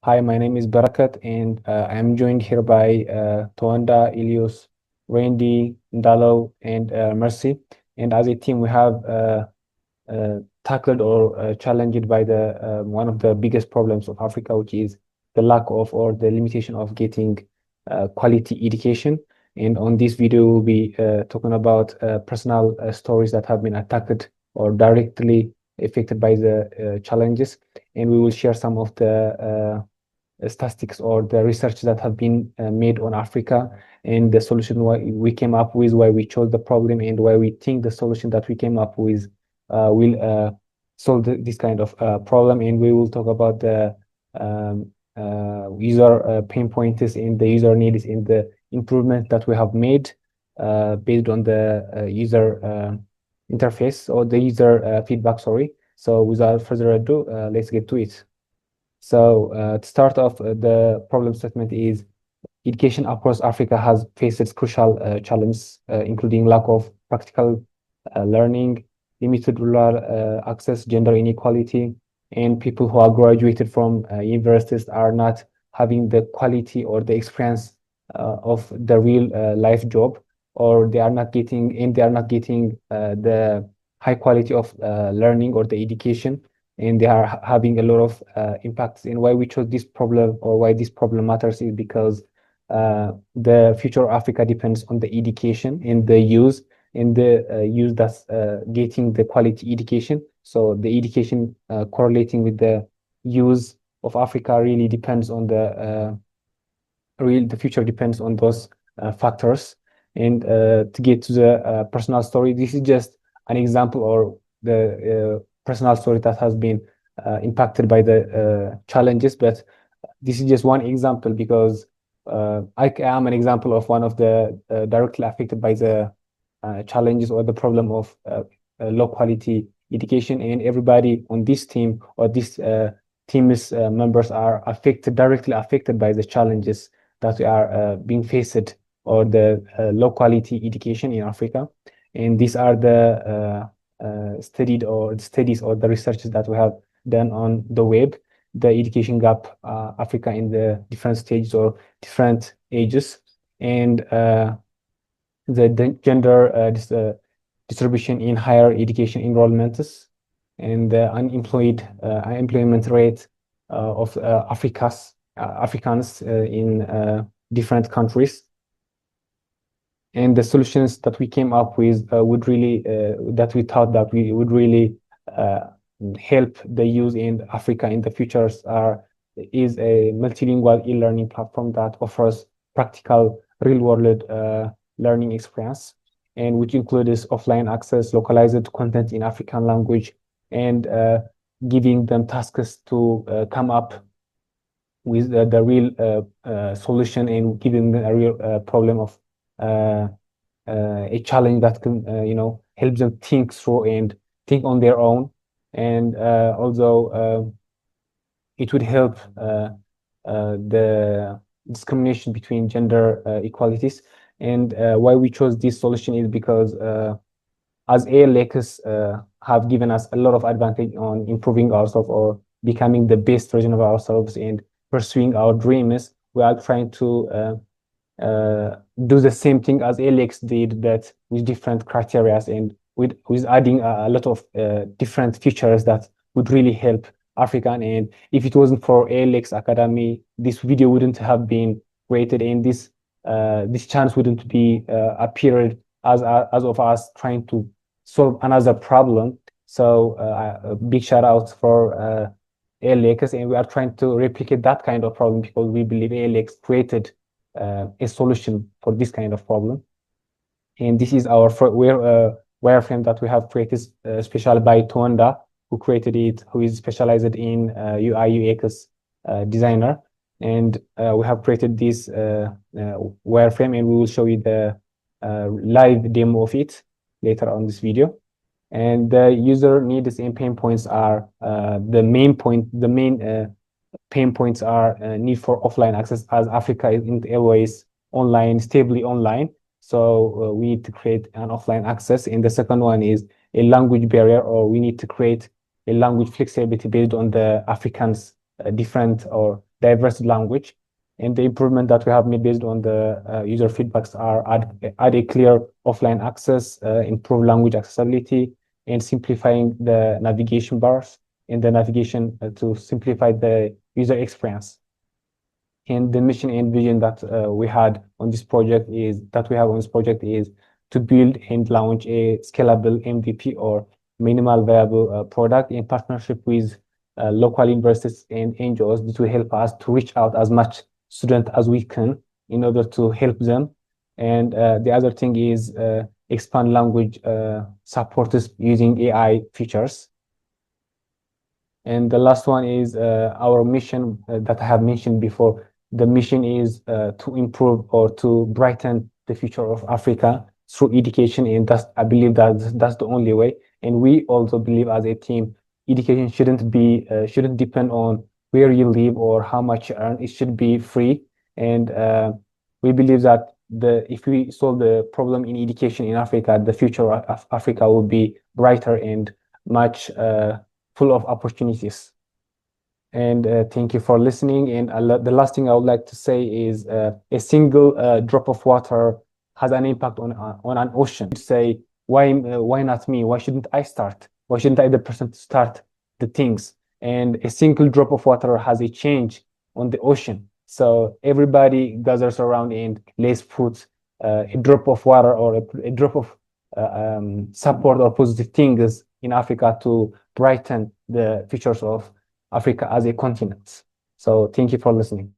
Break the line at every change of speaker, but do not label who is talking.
Hi, my name is Bereket, and I'm joined here by Toanda, Ilios, Randy, Ndalo, and Mercy. And as a team, we have tackled or challenged by the one of the biggest problems of Africa, which is the lack of or the limitation of getting quality education. And on this video, we'll be talking about personal stories that have been attacked or directly affected by the challenges. And we will share some of the statistics or the research that have been made on Africa and the solution why we came up with, why we chose the problem, and why we think the solution that we came up with will solve this kind of problem. And we will talk about the user pain points and the user needs and the improvement that we have made based on the user interface or the user feedback, sorry. So without further ado, let's get to it. So to start off, the problem statement is education across Africa has faced crucial challenges, including lack of practical learning, limited rural access, gender inequality, and people who are graduated from universities are not having the quality or the experience of the real life job, or they are not getting the high quality of learning or the education, and they are having a lot of impacts. And why we chose this problem or why this problem matters is because the future of Africa depends on the education and the use that's getting the quality education. So the education correlating with the use of Africa really depends on the future depends on those factors. And to get to the personal story, this is just an example or the personal story that has been impacted by the challenges, but this is just one example because I am an example of one of the directly affected by the challenges or the problem of low quality education, and everybody on this team or this team's members are directly affected by the challenges that we are being faced or the low quality education in Africa. And these are the studies or the researches that we have done on the web, the education gap Africa in the different stages or different ages, and the gender distribution in higher education enrollments, and the unemployment rate of Africans in different countries. And the solutions that we came up with would really that we thought that we would really help the youth in Africa in the future is a multilingual e-learning platform that offers practical real-world learning experience, and which includes offline access, localized content in African language, and giving them tasks to come up with the real solution and giving them a real problem of a challenge that can help them think through and think on their own. And also it would help the discrimination between gender equalities. And why we chose this solution is because as ALX have given us a lot of advantage on improving ourselves or becoming the best version of ourselves and pursuing our dreams. We are trying to do the same thing as ALX did, but with different criteria and with adding a lot of different features that would really help African. And if it wasn't for ALX Academy, this video wouldn't have been created, and this chance wouldn't be appeared as of us trying to solve another problem. So a big shout out for ALX, and we are trying to replicate that kind of problem because we believe ALX created a solution for this kind of problem. And this is our wireframe that we have created special by Toanda, who created it, who is specialized in UI UX designer. And we have created this wireframe, and we will show you the live demo of it later on this video. And the user needs and pain points are the main pain points are need for offline access, as Africa isn't always online, stably online. So we need to create an offline access. And the second one is a language barrier, or we need to create a language flexibility based on the Africans' different or diverse language. And the improvement that we have made based on the user feedbacks are add a clear offline access, improve language accessibility, and simplifying the navigation bars and the navigation to simplify the user experience. And the mission and vision that we have on this project is to build and launch a scalable MVP or minimal viable product in partnership with local universities and NGOs. This will help us to reach out as much student as we can in order to help them. And the other thing is expand language support using AI features. And the last one is our mission that I have mentioned before. The mission is to improve or to brighten the future of Africa through education, and I believe that's the only way. And we also believe as a team, education shouldn't depend on where you live or how much you earn. It should be free. And we believe that if we solve the problem in education in Africa, the future of Africa will be brighter and much full of opportunities. And thank you for listening. And the last thing I would like to say is a single drop of water has an impact on an ocean. To say, why not me? Why shouldn't I start? Why shouldn't I be the person to start the things? And a single drop of water has a change on the ocean. So everybody gathers around and let's put a drop of water or a drop of support or positive things in Africa to brighten the features of Africa as a continent. So thank you for listening.